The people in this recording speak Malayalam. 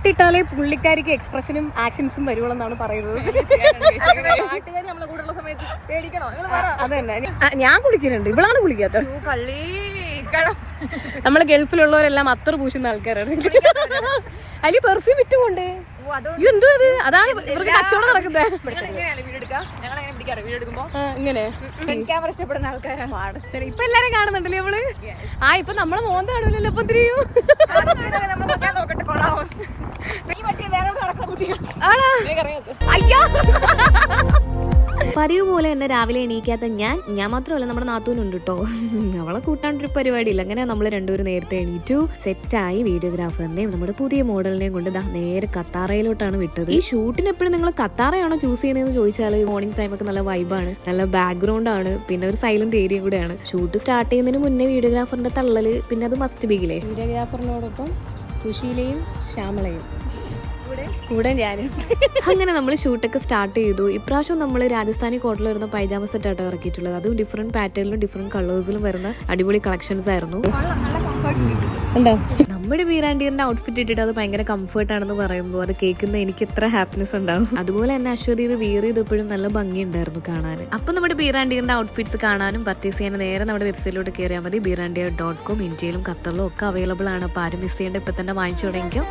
പാട്ടിട്ടാലേ പുള്ളിക്കാരിക്ക് എക്സ്പ്രഷനും ആക്ഷൻസും വരുവോളെന്നാണ് പറയുന്നത്. അതന്നെ ഞാൻ കുളിക്കുന്നുണ്ട്, ഇവളാണ് കുളിക്കാത്ത. നമ്മള് ഗൾഫിലുള്ളവരെല്ലാം അത്തർ പൂശുന്ന ആൾക്കാരാണ്. അതിൽ പെർഫ്യൂം ഇട്ടുകൊണ്ട് എന്തോ അത്, അതാണ് ഇവർക്ക് കച്ചവടം നടക്കുന്നത്. ഇങ്ങനെ ക്യാമറ ഇഷ്ടപ്പെടുന്ന ആൾക്കാരാണ്. ഇപ്പൊ എല്ലാരും കാണുന്നുണ്ടല്ലേ നമ്മള്. ഇപ്പൊ നമ്മളെ മോന്ത കാണൂലല്ലോ ഇപ്പൊ ഇത്രയും. പതിവ് പോലെ തന്നെ രാവിലെ എണീക്കാത്ത ഞാൻ മാത്രമല്ല നമ്മുടെ നാത്തൂനുണ്ട് കേട്ടോ. അവളെ കൂട്ടാണ്ടൊരു പരിപാടിയില്ല. അങ്ങനെ നമ്മൾ രണ്ടുപേരും നേരത്തെ എണീറ്റു, സെറ്റായി. വീഡിയോഗ്രാഫറിനെയും നമ്മുടെ പുതിയ മോഡലിനെയും കൊണ്ട് നേരെ കത്താറയിലോട്ടാണ് വിട്ടത്. ഈ ഷൂട്ടിന് എപ്പോഴും നിങ്ങൾ കത്താറയാണോ ചൂസ് ചെയ്യുന്നതെന്ന് ചോദിച്ചാൽ മോർണിംഗ് ടൈമൊക്കെ നല്ല വൈബാണ്, നല്ല ബാക്ക്ഗ്രൗണ്ട് ആണ്, പിന്നെ ഒരു സൈലന്റ് ഏരിയയും കൂടെയാണ്. ഷൂട്ട് സ്റ്റാർട്ട് ചെയ്യുന്നതിന് മുന്നേ വീഡിയോഗ്രാഫറിന്റെ തള്ളല്, പിന്നെ അത് മസ്റ്റ് ബിഗില്ലേ. വീഡിയോഗ്രാഫറിനോടൊപ്പം സുശീലയും ശ്യാമളയും കൂടെ ഞാനും. അങ്ങനെ നമ്മൾ ഷൂട്ടൊക്കെ സ്റ്റാർട്ട് ചെയ്തു. ഇപ്രാവശ്യം നമ്മൾ രാജസ്ഥാനി കോട്ടിൽ വരുന്ന പൈജാമ സെറ്റായിട്ട് ഇറക്കിയിട്ടുള്ളത്. അതും ഡിഫറെന്റ് പാറ്റേണിലും ഡിഫറെന്റ് കളേഴ്സിലും വരുന്ന അടിപൊളി കളക്ഷൻസ് ആയിരുന്നു. നമ്മുടെ ബീരാൻഡിയറിന്റെ ഔട്ട്ഫിറ്റ് ഇട്ടിട്ട് അത് ഭയങ്കര കംഫർട്ടാണെന്ന് പറയുമ്പോൾ അത് കേൾക്കുന്ന എനിക്ക് എത്ര ഹാപ്പിനെസ് ഉണ്ടാവും. അതുപോലെ തന്നെ അശ്വതി ഇത് വിയർ ചെയ്തപ്പോഴും നല്ല ഭംഗിയുണ്ടായിരുന്നു കാണാൻ. അപ്പൊ നമ്മുടെ ബീരാൻഡിയറിന്റെ ഔട്ട്ഫിറ്റ്സ് കാണാനും പർച്ചേസ് ചെയ്യാനും നേരെ നമ്മുടെ വെബ്സൈറ്റിലോട്ട് കയറിയാൽ മതി. beerandier.com. ഇന്ത്യയിലും ഖത്തറിലും ഒക്കെ അവൈലബിൾ ആണ്. അപ്പൊ ആരും മിസ് ചെയ്യേണ്ട, ഇപ്പൊ തന്നെ വാങ്ങിച്ചു തുടങ്ങിക്കോ.